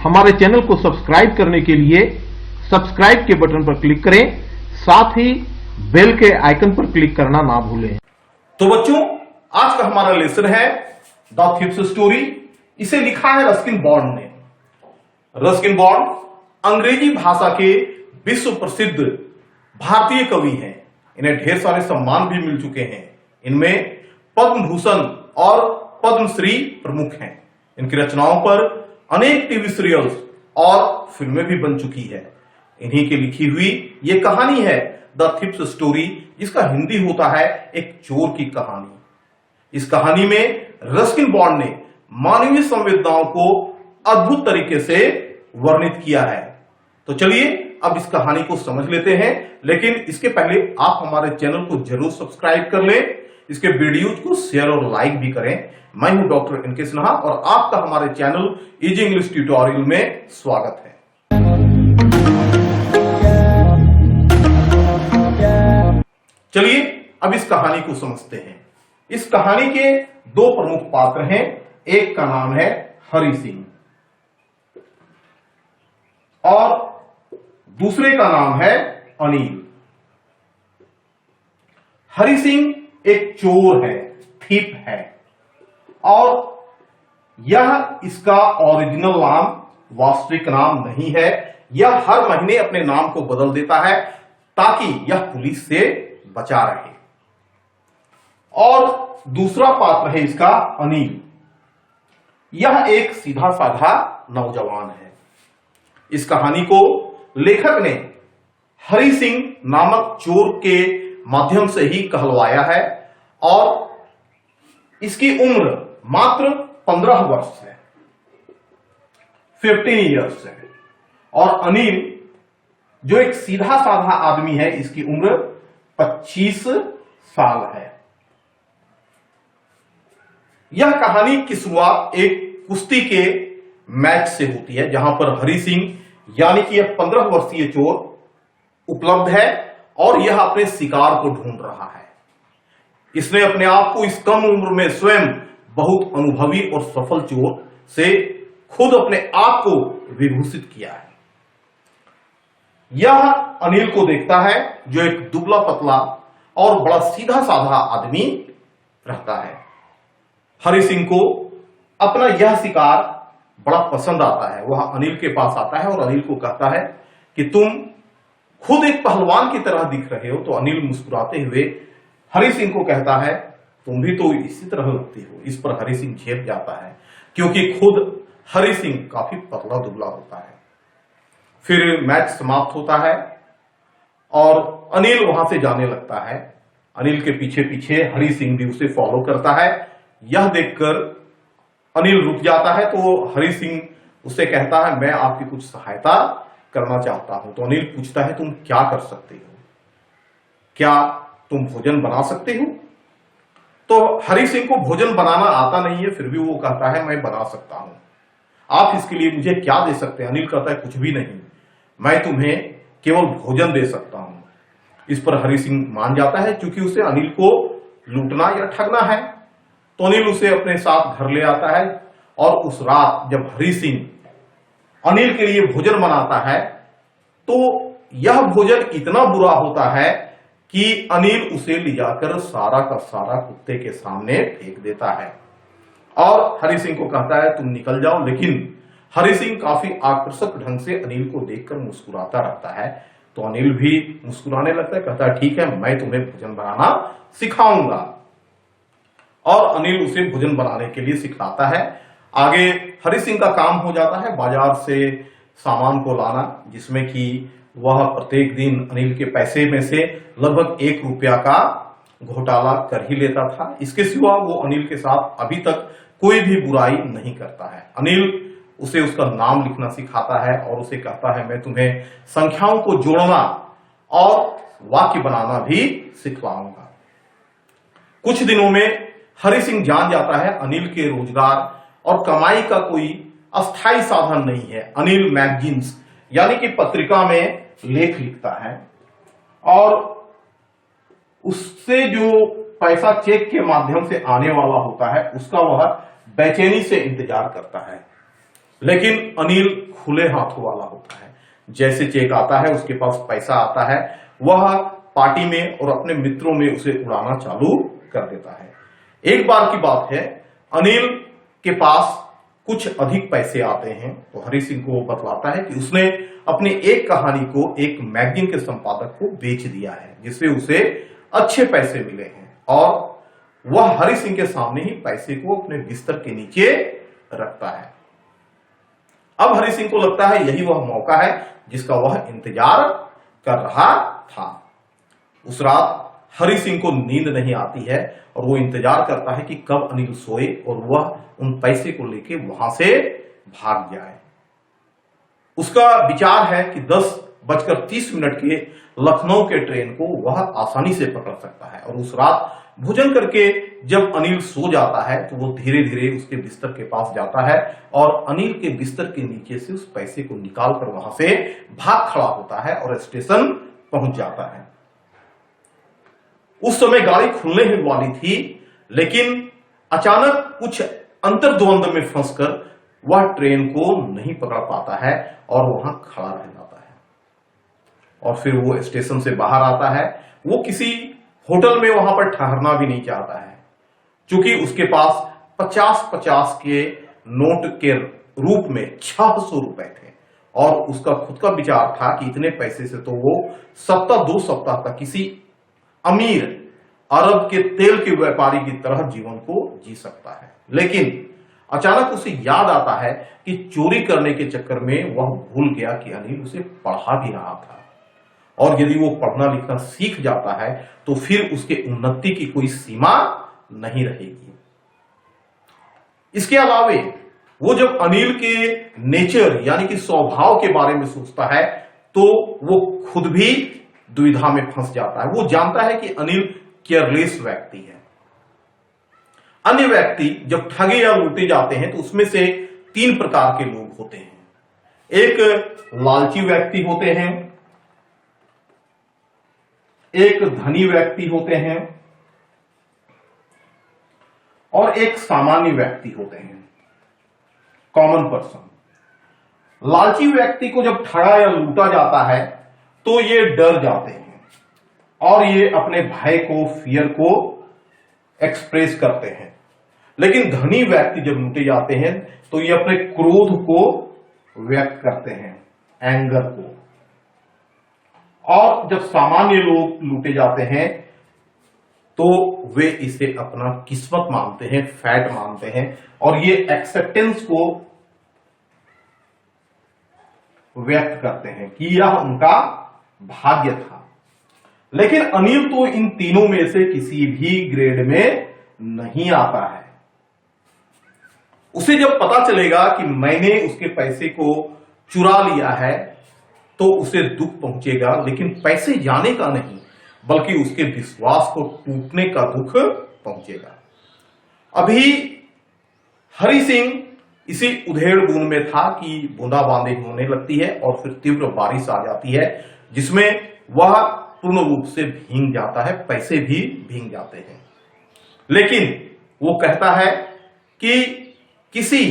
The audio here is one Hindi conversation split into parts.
हमारे चैनल को सब्सक्राइब करने के लिए सब्सक्राइब के बटन पर क्लिक करें, साथ ही बेल के आइकन पर क्लिक करना ना भूलें। तो बच्चों, आज का हमारा लेसन है द थीव्स स्टोरी। इसे लिखा है रस्किन बॉन्ड ने। रस्किन बॉन्ड अंग्रेजी भाषा के विश्व प्रसिद्ध भारतीय कवि हैं। इन्हें ढेर सारे सम्मान भी मिल चुके हैं। इनमें पद्म भूषण और पद्मश्री प्रमुख हैं। इनकी रचनाओं पर अनेक टीवी सीरियल्स और फिल्में भी बन चुकी है। इन्हीं की लिखी हुई ये कहानी है द थीव्स स्टोरी, जिसका हिंदी होता है एक चोर की कहानी। इस कहानी में रस्किन बॉन्ड ने मानवीय संवेदनाओं को अद्भुत तरीके से वर्णित किया है। तो चलिए अब इस कहानी को समझ लेते हैं, लेकिन इसके पहले आप हमारे चैनल को जरूर सब्सक्राइब कर लें, इसके वीडियोज को शेयर और लाइक भी करें। मैं हूं डॉक्टर इनके सिन्हा और आपका हमारे चैनल इजी इंग्लिश ट्यूटोरियल में स्वागत है। चलिए अब इस कहानी को समझते हैं। इस कहानी के दो प्रमुख पात्र हैं। एक का नाम है हरि सिंह और दूसरे का नाम है अनिल। हरि सिंह एक चोर है, थीप है, और यह इसका ओरिजिनल नाम, वास्तविक नाम नहीं है। यह हर महीने अपने नाम को बदल देता है ताकि यह पुलिस से बचा रहे। और दूसरा पात्र है इसका अनिल। यह एक सीधा साधा नौजवान है। इस कहानी को लेखक ने हरि सिंह नामक चोर के माध्यम से ही कहलवाया है और इसकी उम्र मात्र 15 वर्ष है, 15 ईयर्स है। और अनिल जो एक सीधा साधा आदमी है, इसकी उम्र 25 साल है। यह कहानी की शुरुआत एक कुश्ती के मैच से होती है, जहां पर हरि सिंह यानी कि यह 15 वर्षीय चोर उपलब्ध है और यह अपने शिकार को ढूंढ रहा है। इसने अपने आप को इस कम उम्र में स्वयं बहुत अनुभवी और सफल चोर से खुद अपने आप को विभूषित किया है। यह अनिल को देखता है जो एक दुबला पतला और बड़ा सीधा साधा आदमी रहता है। हरि सिंह को अपना यह शिकार बड़ा पसंद आता है। वह अनिल के पास आता है और अनिल को कहता है कि तुम खुद एक पहलवान की तरह दिख रहे हो। तो अनिल मुस्कुराते हुए हरि सिंह को कहता है तुम भी तो इसी तरह लगते हो। इस पर हरि सिंह झेप जाता है क्योंकि खुद हरि सिंह काफी पतला दुबला होता है। फिर मैच समाप्त होता है और अनिल वहां से जाने लगता है। अनिल के पीछे पीछे हरि सिंह भी उसे फॉलो करता है। यह देखकर अनिल रुक जाता है तो हरि सिंह उससे कहता है मैं आपकी कुछ सहायता करना चाहता हूं। तो अनिल पूछता है तुम क्या कर सकते हो, क्या तुम भोजन बना सकते हो? तो हरि सिंह को भोजन बनाना आता नहीं है, फिर भी वो कहता है मैं बना सकता हूं। आप इसके लिए मुझे क्या दे सकते हैं? अनिल कहता है कुछ भी नहीं, मैं तुम्हें केवल भोजन दे सकता हूं। इस पर हरि सिंह मान जाता है क्योंकि उसे अनिल को लूटना या ठगना है। तो अनिल उसे अपने साथ घर ले आता है और उस रात जब हरि सिंह अनिल के लिए भोजन बनाता है तो यह भोजन इतना बुरा होता है कि अनिल उसे ले जाकर सारा का सारा कुत्ते के सामने फेंक देता है और हरि सिंह को कहता है तुम निकल जाओ। लेकिन हरि सिंह काफी आकर्षक ढंग से अनिल को देखकर मुस्कुराता रहता है। तो अनिल भी मुस्कुराने लगता है, कहता है ठीक है मैं तुम्हें भोजन बनाना सिखाऊंगा। और अनिल उसे भोजन बनाने के लिए सिखाता है। आगे हरि सिंह का काम हो जाता है बाजार से सामान को लाना, जिसमें कि वह प्रत्येक दिन अनिल के पैसे में से लगभग 1 रुपया का घोटाला कर ही लेता था। इसके सिवा वो अनिल के साथ अभी तक कोई भी बुराई नहीं करता है। अनिल उसे उसका नाम लिखना सिखाता है और उसे कहता है मैं तुम्हें संख्याओं को जोड़ना और वाक्य बनाना भी सिखलाऊंगा। कुछ दिनों में हरि सिंह जान जाता है अनिल के रोजगार और कमाई का कोई अस्थायी साधन नहीं है। अनिल मैगजीन्स यानी कि पत्रिका में लेख लिखता है और उससे जो पैसा चेक के माध्यम से आने वाला होता है उसका वह बेचैनी से इंतजार करता है। लेकिन अनिल खुले हाथों वाला होता है। जैसे चेक आता है, उसके पास पैसा आता है, वह पार्टी में और अपने मित्रों में उसे उड़ाना चालू कर देता है। एक बार की बात है, अनिल के पास कुछ अधिक पैसे आते हैं तो हरि सिंह को बतलाता है कि उसने अपनी एक कहानी को एक मैगजीन के संपादक को बेच दिया है, जिससे उसे अच्छे पैसे मिले हैं, और वह हरि सिंह के सामने ही पैसे को अपने बिस्तर के नीचे रखता है। अब हरि सिंह को लगता है यही वह मौका है जिसका वह इंतजार कर रहा था। उस रात हरि सिंह को नींद नहीं आती है और वो इंतजार करता है कि कब अनिल सोए और वह उन पैसे को लेके वहां से भाग जाए। उसका विचार है कि 10:30 के लखनऊ के ट्रेन को वह आसानी से पकड़ सकता है, और उस रात भोजन करके जब अनिल सो जाता है तो वो धीरे धीरे उसके बिस्तर के पास जाता है और अनिल के बिस्तर के नीचे से उस पैसे को निकालकर वहां से भाग खड़ा होता है और स्टेशन पहुंच जाता है। उस समय गाड़ी खुलने ही वाली थी, लेकिन अचानक कुछ अंतर्द्वंद में फंसकर वह ट्रेन को नहीं पकड़ पाता है और वहां खड़ा रह जाता है। और फिर वो स्टेशन से बाहर आता है। वो किसी होटल में वहां पर ठहरना भी नहीं चाहता है, क्योंकि उसके पास 50-50 के नोट के रूप में 600 रुपए थे, और उसका खुद का विचार था कि इतने पैसे से तो वो 2 सप्ताह तक किसी अमीर अरब के तेल के व्यापारी की तरह जीवन को जी सकता है। लेकिन अचानक उसे याद आता है कि चोरी करने के चक्कर में वह भूल गया कि अनिल उसे पढ़ा भी रहा था, और यदि वो पढ़ना लिखना सीख जाता है तो फिर उसके उन्नति की कोई सीमा नहीं रहेगी। इसके अलावे वो जब अनिल के नेचर यानी कि स्वभाव के बारे में सोचता है तो वो खुद भी दुविधा में फंस जाता है। वो जानता है कि अनिल केयरलेस व्यक्ति है। अन्य व्यक्ति जब ठगे या लूटे जाते हैं तो उसमें से 3 प्रकार के लोग होते हैं। एक लालची व्यक्ति होते हैं, एक धनी व्यक्ति होते हैं, और एक सामान्य व्यक्ति होते हैं, कॉमन पर्सन। लालची व्यक्ति को जब ठगा या लूटा जाता है तो ये डर जाते हैं और ये अपने भय को, फियर को एक्सप्रेस करते हैं। लेकिन धनी व्यक्ति जब लूटे जाते हैं तो ये अपने क्रोध को व्यक्त करते हैं, एंगर को। और जब सामान्य लोग लूटे जाते हैं तो वे इसे अपना किस्मत मानते हैं, फैट मानते हैं, और ये एक्सेप्टेंस को व्यक्त करते हैं कि यह उनका भाग्य था। लेकिन अनिल तो इन तीनों में से किसी भी ग्रेड में नहीं आता है। उसे जब पता चलेगा कि मैंने उसके पैसे को चुरा लिया है तो उसे दुख पहुंचेगा, लेकिन पैसे जाने का नहीं बल्कि उसके विश्वास को टूटने का दुख पहुंचेगा। अभी हरि सिंह इसी उधेड़-बुन में था कि बूंदाबांदी होने लगती है और फिर तीव्र बारिश आ जाती है, जिसमें वह पूर्ण रूप से भीग जाता है, पैसे भी भीग जाते हैं। लेकिन वो कहता है कि किसी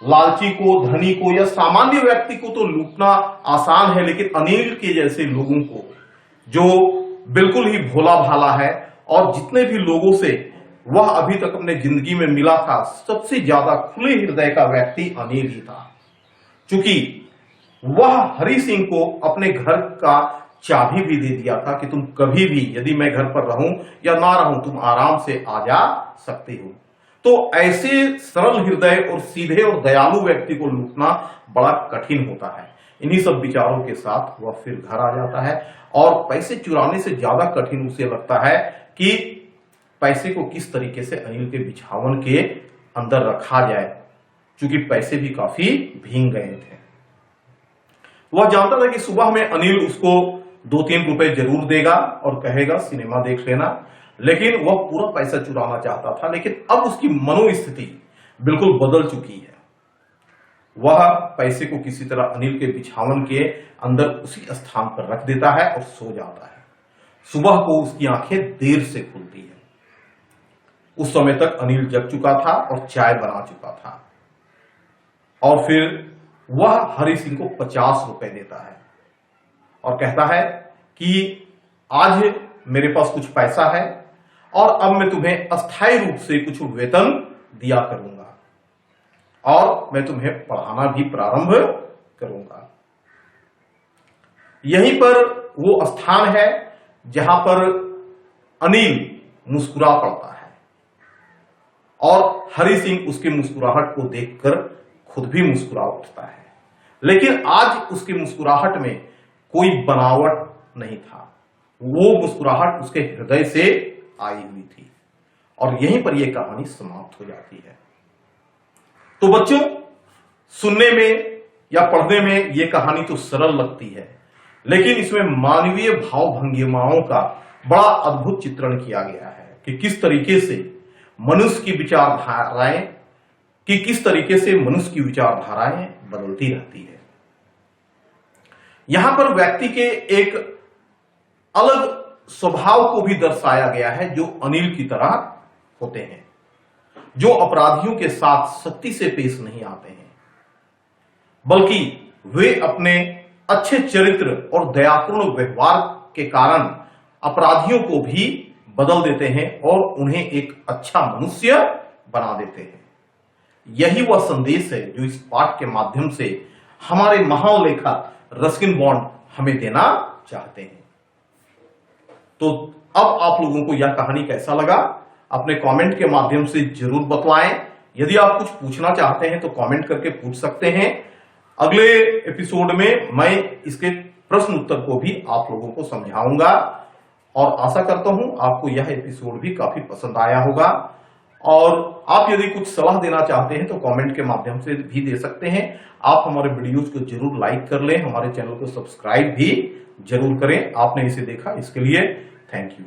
लालची को, धनी को या सामान्य व्यक्ति को तो लूटना आसान है, लेकिन अनिल के जैसे लोगों को, जो बिल्कुल ही भोला भाला है और जितने भी लोगों से वह अभी तक अपने जिंदगी में मिला था, सबसे ज्यादा खुले हृदय का व्यक्ति अनिल ही था। क्योंकि वह हरि सिंह को अपने घर का चाबी भी दे दिया था कि तुम कभी भी, यदि मैं घर पर रहूं या ना रहूं, तुम आराम से आ जा सकते हो। तो ऐसे सरल हृदय और सीधे और दयालु व्यक्ति को लूटना बड़ा कठिन होता है। इन्हीं सब विचारों के साथ वह फिर घर आ जाता है, और पैसे चुराने से ज्यादा कठिन उसे लगता है कि पैसे को किस तरीके से अनिल के बिछावन के अंदर रखा जाए, क्योंकि पैसे भी काफी भीग गए थे। वह जानता था कि सुबह में अनिल उसको 2-3 रुपए जरूर देगा और कहेगा सिनेमा देख लेना, लेकिन वह पूरा पैसा चुराना चाहता था। लेकिन अब उसकी मनोस्थिति बिल्कुल बदल चुकी है। वह पैसे को किसी तरह अनिल के बिछावन के अंदर उसी स्थान पर रख देता है और सो जाता है। सुबह को उसकी आंखें देर से खुलती है। उस समय तक अनिल जग चुका था और चाय बना चुका था। और फिर वह हरि सिंह को 50 रुपए देता है और कहता है कि आज मेरे पास कुछ पैसा है और अब मैं तुम्हें अस्थायी रूप से कुछ वेतन दिया करूंगा और मैं तुम्हें पढ़ाना भी प्रारंभ करूंगा। यहीं पर वो स्थान है जहां पर अनिल मुस्कुरा पड़ता है और हरि सिंह उसकी मुस्कुराहट को देखकर खुद भी मुस्कुरा उठता है। लेकिन आज उसकी मुस्कुराहट में कोई बनावट नहीं था, वो मुस्कुराहट उसके हृदय से आई हुई थी और यहीं पर यह कहानी समाप्त हो जाती है। तो बच्चों, सुनने में या पढ़ने में यह कहानी तो सरल लगती है, लेकिन इसमें मानवीय भाव भंगिमाओं का बड़ा अद्भुत चित्रण किया गया है कि किस तरीके से मनुष्य की विचारधाराएं बदलती रहती है। यहां पर व्यक्ति के एक अलग स्वभाव को भी दर्शाया गया है जो अनिल की तरह होते हैं, जो अपराधियों के साथ सख्ती से पेश नहीं आते हैं, बल्कि वे अपने अच्छे चरित्र और दयापूर्ण व्यवहार के कारण अपराधियों को भी बदल देते हैं और उन्हें एक अच्छा मनुष्य बना देते हैं। यही वह संदेश है जो इस पाठ के माध्यम से हमारे महान लेखक रस्किन बॉन्ड हमें देना चाहते हैं। तो अब आप लोगों को यह कहानी कैसा लगा, अपने कमेंट के माध्यम से जरूर बतलाएं। यदि आप कुछ पूछना चाहते हैं तो कमेंट करके पूछ सकते हैं। अगले एपिसोड में मैं इसके प्रश्न उत्तर को भी आप लोगों को समझाऊंगा और आशा करता हूं आपको यह एपिसोड भी काफी पसंद आया होगा। और आप यदि कुछ सलाह देना चाहते हैं तो कमेंट के माध्यम से भी दे सकते हैं। आप हमारे वीडियोज को जरूर लाइक कर लें, हमारे चैनल को सब्सक्राइब भी जरूर करें। आपने इसे देखा, इसके लिए थैंक यू।